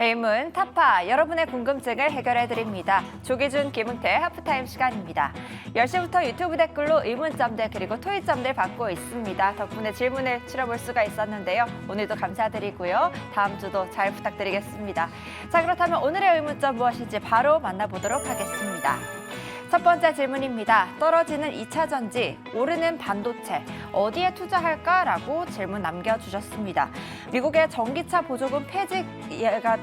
에임은 타파, 여러분의 궁금증을 해결해드립니다. 조기준, 김은태 하프타임 시간입니다. 10시부터 유튜브 댓글로 의문점들 그리고 토의점들 받고 있습니다. 덕분에 질문을 추려볼 수가 있었는데요. 오늘도 감사드리고요. 다음 주도 잘 부탁드리겠습니다. 자, 그렇다면 오늘의 의문점 무엇인지 바로 만나보도록 하겠습니다. 첫 번째 질문입니다. 떨어지는 2차 전지, 오르는 반도체, 어디에 투자할까라고 질문 남겨주셨습니다. 미국의 전기차 보조금 폐지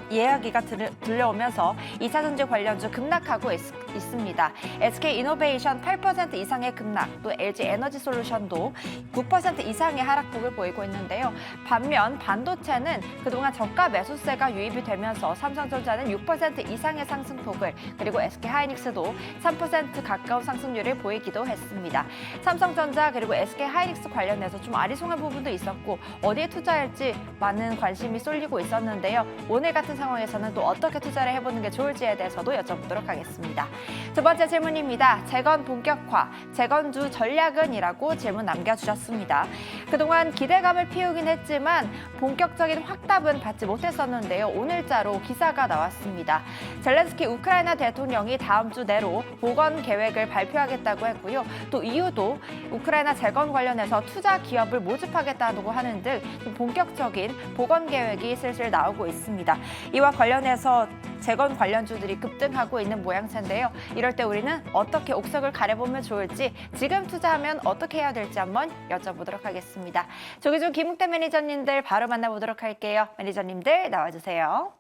이야기가 들려오면서 2차 전지 관련주 급락하고 있습니다. SK 이노베이션 8% 이상의 급락, 또 LG 에너지 솔루션도 9% 이상의 하락폭을 보이고 있는데요. 반면 반도체는 그동안 저가 매수세가 유입이 되면서 삼성전자는 6% 이상의 상승폭을, 그리고 SK 하이닉스도 3% 가까운 상승률을 보이기도 했습니다. 삼성전자 그리고 SK 하이닉스 관련해서 좀 아리송한 부분도 있었고 어디에 투자할지 많은 관심이 쏠리고 있었는데요. 오늘 같은 상황에서는 또 어떻게 투자를 해보는 게 좋을지에 대해서도 여쭤보도록 하겠습니다. 두 번째 질문입니다. 재건 본격화, 재건주 전략은? 이라고 질문 남겨주셨습니다. 그동안 기대감을 피우긴 했지만 본격적인 확답은 받지 못했었는데요. 오늘자로 기사가 나왔습니다. 젤렌스키 우크라이나 대통령이 다음 주 내로 복원 계획을 발표하겠다고 했고요. 또 이유도 우크라이나 재건 관련해서 투자 기업을 모집하겠다고 하는 등 본격적인 복원 계획이 슬슬 나오고 있습니다. 이와 관련해서 재건 관련주들이 급등하고 있는 모양새인데요. 이럴 때 우리는 어떻게 옥석을 가려보면 좋을지, 지금 투자하면 어떻게 해야 될지 한번 여쭤보도록 하겠습니다. 조기준, 김웅태 매니저님들 바로 만나보도록 할게요. 매니저님들 나와주세요.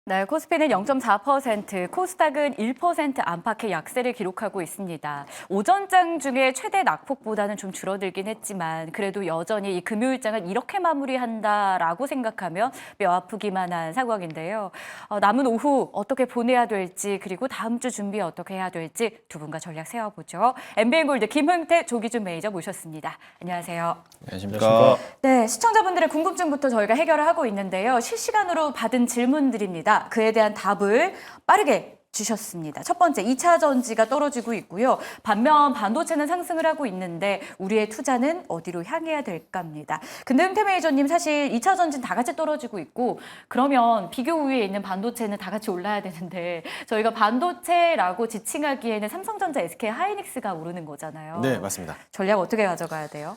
네, 코스피는 0.4%, 코스닥은 1% 안팎의 약세를 기록하고 있습니다. 오전장 중에 최대 낙폭보다는 좀 줄어들긴 했지만 그래도 여전히 이 금요일장을 이렇게 마무리한다라고 생각하면 뼈 아프기만 한 상황인데요. 남은 오후 어떻게 보내야 될지, 그리고 다음 주 준비 어떻게 해야 될지 두 분과 전략 세워보죠. MBN골드 김흥태, 조기준 매니저 모셨습니다. 안녕하세요. 안녕하십니까. 네, 시청자분들의 궁금증부터 저희가 해결을 하고 있는데요. 실시간으로 받은 질문들입니다. 그에 대한 답을 빠르게 주셨습니다. 첫 번째, 2차 전지가 떨어지고 있고요. 반면 반도체는 상승을 하고 있는데 우리의 투자는 어디로 향해야 될까입니다. 근데 흥태 매니저님, 사실 2차 전지는 다 같이 떨어지고 있고 그러면 비교 우위에 있는 반도체는 다 같이 올라야 되는데 저희가 반도체라고 지칭하기에는 삼성전자, SK 하이닉스가 오르는 거잖아요. 네, 맞습니다. 전략 어떻게 가져가야 돼요?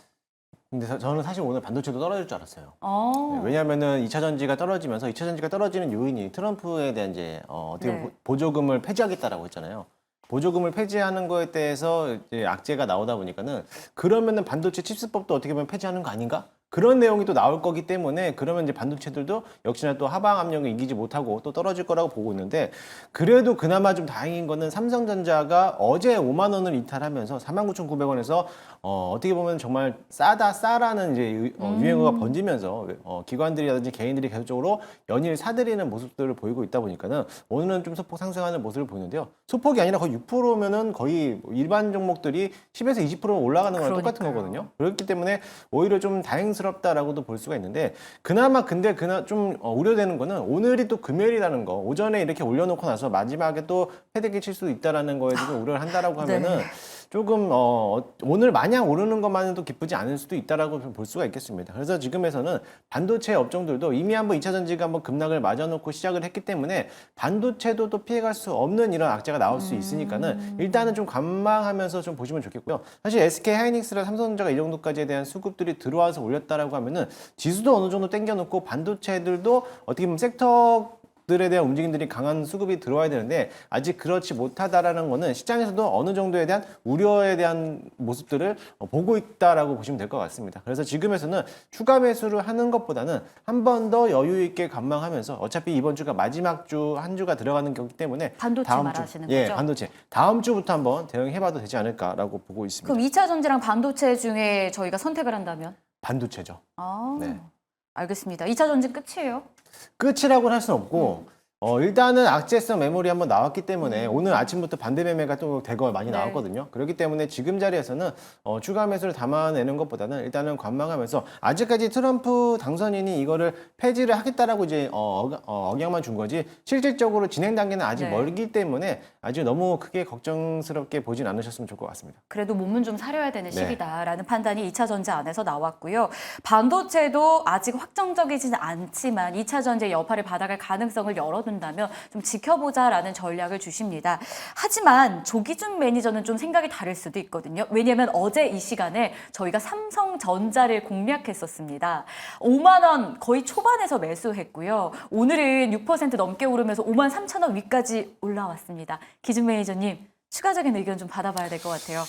근데 저는 사실 오늘 반도체도 떨어질 줄 알았어요. 어. 네, 왜냐하면은 2차 전지가 떨어지면서 2차 전지가 떨어지는 요인이 트럼프에 대한 이제 어떻게 네. 보조금을 폐지하겠다라고 했잖아요. 보조금을 폐지하는 거에 대해서 이제 악재가 나오다 보니까는 그러면은 반도체 칩스법도 어떻게 보면 폐지하는 거 아닌가? 그런 내용이 또 나올 거기 때문에 그러면 이제 반도체들도 역시나 또 하방 압력을 이기지 못하고 또 떨어질 거라고 보고 있는데, 그래도 그나마 좀 다행인 거는 삼성전자가 어제 5만 원을 이탈하면서 49,900원에서 어떻게 보면 정말 싸라는 이제 유행어가 번지면서 기관들이라든지 개인들이 계속적으로 연일 사들이는 모습들을 보이고 있다 보니까는 오늘은 좀 소폭 상승하는 모습을 보이는데요. 소폭이 아니라 거의 6%면은 거의 일반 종목들이 10에서 20% 올라가는 거랑 똑같은 거거든요. 그렇기 때문에 오히려 좀 다행스럽다라고도 볼 수가 있는데, 그나마 근데 좀 우려되는 거는 오늘이 또 금요일이라는 거, 오전에 이렇게 올려놓고 나서 마지막에 또 패대기 칠 수도 있다라는 거에 지금 우려를 한다라고 하면은 네. 조금 오늘 마냥 오르는 것만은 기쁘지 않을 수도 있다라고 볼 수가 있겠습니다. 그래서 지금에서는 반도체 업종들도 이미 한번 2차 전지가 한번 급락을 맞아놓고 시작을 했기 때문에 반도체도 또 피해갈 수 없는 이런 악재가 나올 수 있으니까는 일단은 좀 관망하면서 좀 보시면 좋겠고요. 사실 SK 하이닉스랑 삼성전자가 이 정도까지에 대한 수급들이 들어와서 올렸다라고 하면은 지수도 어느 정도 땡겨놓고 반도체들도 어떻게 보면 섹터들에 대한 움직임들이 강한 수급이 들어와야 되는데 아직 그렇지 못하다라는 거는 시장에서도 어느 정도에 대한 우려에 대한 모습들을 보고 있다라고 보시면 될 것 같습니다. 그래서 지금에서는 추가 매수를 하는 것보다는 한 번 더 여유 있게 관망하면서, 어차피 이번 주가 마지막 주 한 주가 들어가는 거기 때문에 반도체 다음 말하시는 주, 거죠? 반도체 다음 주부터 한번 대응해봐도 되지 않을까라고 보고 있습니다. 그럼 2차 전지랑 반도체 중에 저희가 선택을 한다면? 반도체죠. 아, 네. 알겠습니다. 2차 전지 끝이에요? 끝이라고는 할 수는 없고 일단은 악재성 메모리 한번 나왔기 때문에 오늘 아침부터 반대 매매가 또 대거 많이 네. 나왔거든요. 그렇기 때문에 지금 자리에서는 추가 매수를 담아내는 것보다는 일단은 관망하면서 아직까지 트럼프 당선인이 이거를 폐지를 하겠다라고 이제 억양만 준 거지 실질적으로 진행 단계는 아직 네. 멀기 때문에 아주 너무 크게 걱정스럽게 보진 않으셨으면 좋을 것 같습니다. 그래도 몸은 좀 사려야 되는 네. 시기다라는 판단이 2차 전지 안에서 나왔고요. 반도체도 아직 확정적이지는 않지만 2차 전지의 여파를 받아갈 가능성을 열어둔다면 좀 지켜보자라는 전략을 주십니다. 하지만 조기준 매니저는 좀 생각이 다를 수도 있거든요. 왜냐하면 어제 이 시간에 저희가 삼성전자를 공략했었습니다. 5만 원 거의 초반에서 매수했고요. 오늘은 6% 넘게 오르면서 5만 3천 원 위까지 올라왔습니다. 기준 매니저님, 추가적인 의견 좀 받아봐야 될 것 같아요.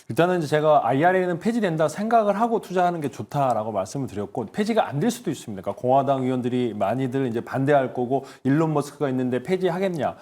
일단은 이제 제가 IRA는 폐지된다 생각을 하고 투자하는 게 좋다라고 말씀을 드렸고 폐지가 안 될 수도 있습니다. 그러니까 공화당 의원들이 많이들 이제 반대할 거고 일론 머스크가 있는데 폐지하겠냐?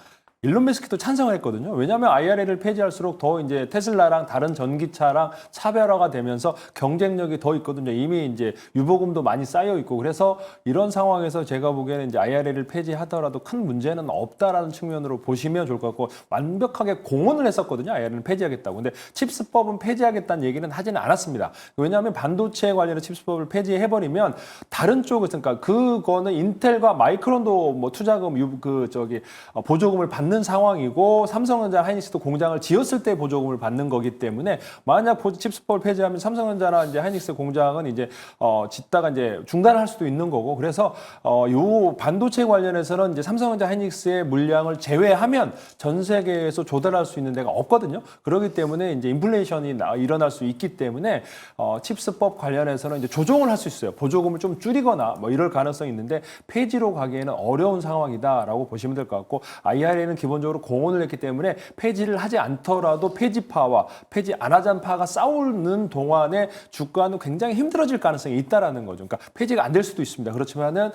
일론 머스크도 찬성을 했거든요. 왜냐하면 IRA를 폐지할수록 더 이제 테슬라랑 다른 전기차랑 차별화가 되면서 경쟁력이 더 있거든요. 이미 이제 유보금도 많이 쌓여 있고 그래서 이런 상황에서 제가 보기에는 이제 IRA를 폐지하더라도 큰 문제는 없다라는 측면으로 보시면 좋을 것 같고 완벽하게 공언을 했었거든요. IRA를 폐지하겠다고. 근데 칩스법은 폐지하겠다는 얘기는 하지는 않았습니다. 왜냐하면 반도체 관련해 칩스법을 폐지해버리면 다른 쪽에서 그러니까 그거는 인텔과 마이크론도 뭐 투자금 보조금을 받는 상황이고 삼성전자 하이닉스도 공장을 지었을 때 보조금을 받는 거기 때문에 만약 칩스법을 폐지하면 삼성전자나 이제 하이닉스 공장은 이제 짓다가 이제 중단할 수도 있는 거고 그래서 요 반도체 관련해서는 이제 삼성전자 하이닉스의 물량을 제외하면 전 세계에서 조달할 수 있는 데가 없거든요. 그렇기 때문에 이제 인플레이션이 일어날 수 있기 때문에 칩스법 관련해서는 이제 조정을 할 수 있어요. 보조금을 좀 줄이거나 뭐 이럴 가능성이 있는데 폐지로 가기에는 어려운 상황이다라고 보시면 될 것 같고 IRA는 기본적으로 공언을 했기 때문에 폐지를 하지 않더라도 폐지파와 폐지 안 하자는 파가 싸우는 동안에 주가는 굉장히 힘들어질 가능성이 있다라는 거죠. 그러니까 폐지가 안 될 수도 있습니다. 그렇지만은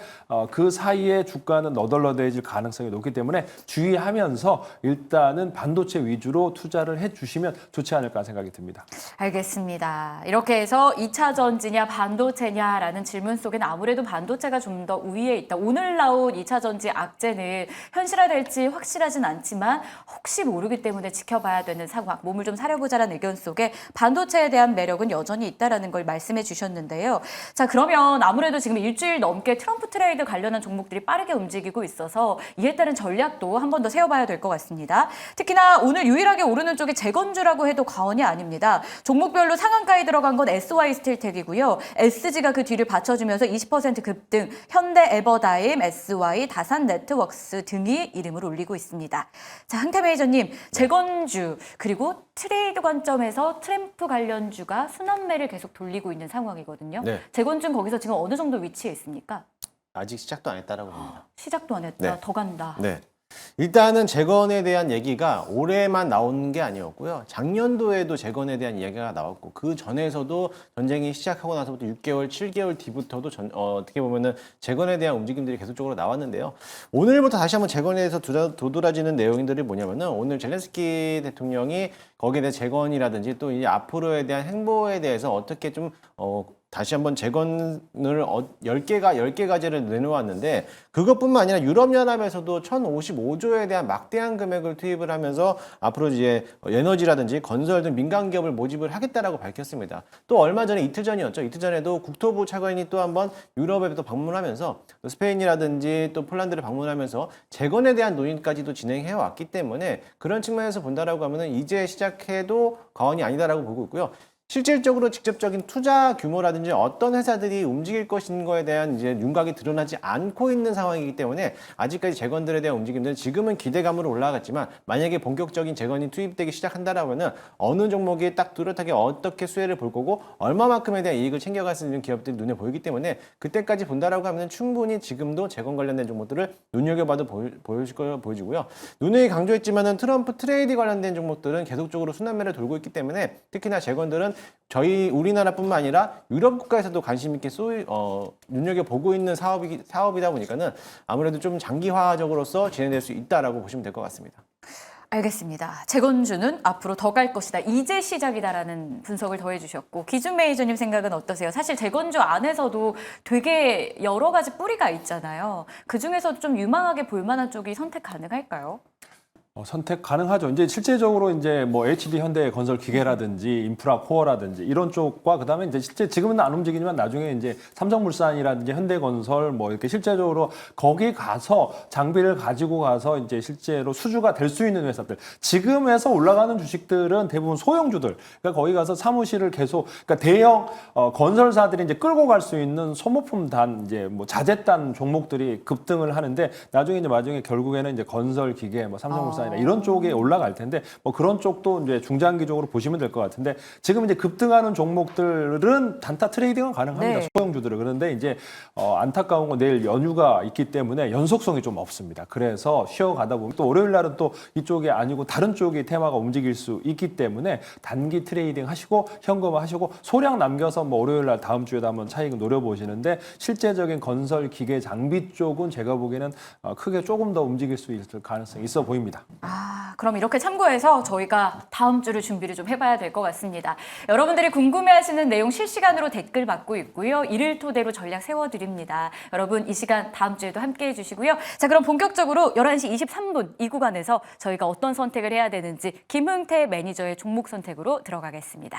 그 사이에 주가는 너덜너덜해질 가능성이 높기 때문에 주의하면서 일단은 반도체 위주로 투자를 해주시면 좋지 않을까 생각이 듭니다. 알겠습니다. 이렇게 해서 2차 전지냐 반도체냐라는 질문 속에는 아무래도 반도체가 좀 더 우위에 있다. 오늘 나온 2차 전지 악재는 현실화될지 확실하진 않지만 혹시 모르기 때문에 지켜봐야 되는 상황, 몸을 좀 사려보자라는 의견 속에 반도체에 대한 매력은 여전히 있다라는 걸 말씀해 주셨는데요. 자, 그러면 아무래도 지금 일주일 넘게 트럼프 트레이드 관련한 종목들이 빠르게 움직이고 있어서 이에 따른 전략도 한 번 더 세워봐야 될 것 같습니다. 특히나 오늘 유일하게 오르는 쪽이 재건주라고 해도 과언이 아닙니다. 종목별로 상한가에 들어간 건 SY 스틸텍이고요. SG가 그 뒤를 받쳐주면서 20% 급등, 현대 에버다임, SY, 다산 네트워크스 등이 이름을 올리고 있습니다. 자, 흥태 매니저님, 재건주 그리고 트레이드 관점에서 트램프 관련주가 순환매를 계속 돌리고 있는 상황이거든요. 네. 재건주는 거기서 지금 어느 정도 위치에 있습니까? 아직 시작도 안 했다라고 봅니다. 시작도 안 했다. 네. 더 간다. 네. 일단은 재건에 대한 얘기가 올해만 나온 게 아니었고요. 작년도에도 재건에 대한 이야기가 나왔고 그 전에서도 전쟁이 시작하고 나서부터 6개월, 7개월 뒤부터도 어떻게 보면은 재건에 대한 움직임들이 계속적으로 나왔는데요. 오늘부터 다시 한번 재건에 대해서 도드라지는 내용들이 뭐냐면은 오늘 젤렌스키 대통령이 거기에 대한 재건이라든지 또 이 앞으로에 대한 행보에 대해서 어떻게 좀 다시 한번 재건을 10개가지를 내놓았는데 그것뿐만 아니라 유럽연합에서도 1,055조에 대한 막대한 금액을 투입을 하면서 앞으로 이제 에너지라든지 건설 등 민간 기업을 모집을 하겠다라고 밝혔습니다. 또 얼마 전에 이틀 전이었죠. 이틀 전에도 국토부 차관이 또 한번 유럽에 또 방문하면서 또 스페인이라든지 또 폴란드를 방문하면서 재건에 대한 논의까지도 진행해 왔기 때문에 그런 측면에서 본다라고 하면은 이제 시작해도 과언이 아니다라고 보고 있고요. 실질적으로 직접적인 투자 규모라든지 어떤 회사들이 움직일 것인 거에 대한 이제 윤곽이 드러나지 않고 있는 상황이기 때문에 아직까지 재건들에 대한 움직임들은 지금은 기대감으로 올라가겠지만 만약에 본격적인 재건이 투입되기 시작한다라면은 어느 종목이 딱 뚜렷하게 어떻게 수혜를 볼 거고 얼마만큼에 대한 이익을 챙겨갈 수 있는 기업들이 눈에 보이기 때문에 그때까지 본다라고 하면 충분히 지금도 재건 관련된 종목들을 눈여겨봐도 보여질 거 보여지고요. 누누이 강조했지만은 트럼프 트레이드 관련된 종목들은 계속적으로 순환매를 돌고 있기 때문에 특히나 재건들은 우리나라뿐만 아니라 유럽 국가에서도 관심 있게 눈여겨보고 있는 사업이다 보니까는 아무래도 좀 장기화적으로서 진행될 수 있다라고 보시면 될 것 같습니다. 알겠습니다. 재건주는 앞으로 더 갈 것이다. 이제 시작이다라는 분석을 더해주셨고 기준 매니저님 생각은 어떠세요? 사실 재건주 안에서도 되게 여러 가지 뿌리가 있잖아요. 그 중에서도 좀 유망하게 볼 만한 쪽이 선택 가능할까요? 선택 가능하죠. 이제 실제적으로 이제 뭐 HD 현대 건설 기계라든지 인프라 코어라든지 이런 쪽과 그다음에 이제 실제 지금은 안 움직이지만 나중에 이제 삼성물산이라든지 현대건설 뭐 이렇게 실제적으로 거기 가서 장비를 가지고 가서 이제 실제로 수주가 될 수 있는 회사들. 지금에서 올라가는 주식들은 대부분 소형주들. 그러니까 거기 가서 사무실을 계속 그러니까 대형 건설사들이 이제 끌고 갈 수 있는 소모품 단 이제 뭐 자재단 종목들이 급등을 하는데 나중에 결국에는 이제 건설 기계 뭐 삼성물산 이런 쪽에 올라갈 텐데 뭐 그런 쪽도 이제 중장기적으로 보시면 될 것 같은데 지금 이제 급등하는 종목들은 단타 트레이딩은 가능합니다. 네. 소형주들은. 그런데 이제 안타까운 건 내일 연휴가 있기 때문에 연속성이 좀 없습니다. 그래서 쉬어가다 보면 또 월요일 날은 또 이쪽이 아니고 다른 쪽이 테마가 움직일 수 있기 때문에 단기 트레이딩 하시고 현금화 하시고 소량 남겨서 뭐 월요일 날 다음 주에도 한번 차익 노려보시는데 실제적인 건설 기계 장비 쪽은 제가 보기에는 크게 조금 더 움직일 수 있을 가능성이 있어 보입니다. 그럼 이렇게 참고해서 저희가 다음 주를 준비를 좀 해봐야 될 것 같습니다. 여러분들이 궁금해하시는 내용 실시간으로 댓글 받고 있고요. 이를 토대로 전략 세워드립니다. 여러분 이 시간 다음 주에도 함께해 주시고요. 자, 그럼 본격적으로 11시 23분 이 구간에서 저희가 어떤 선택을 해야 되는지 김흥태 매니저의 종목 선택으로 들어가겠습니다.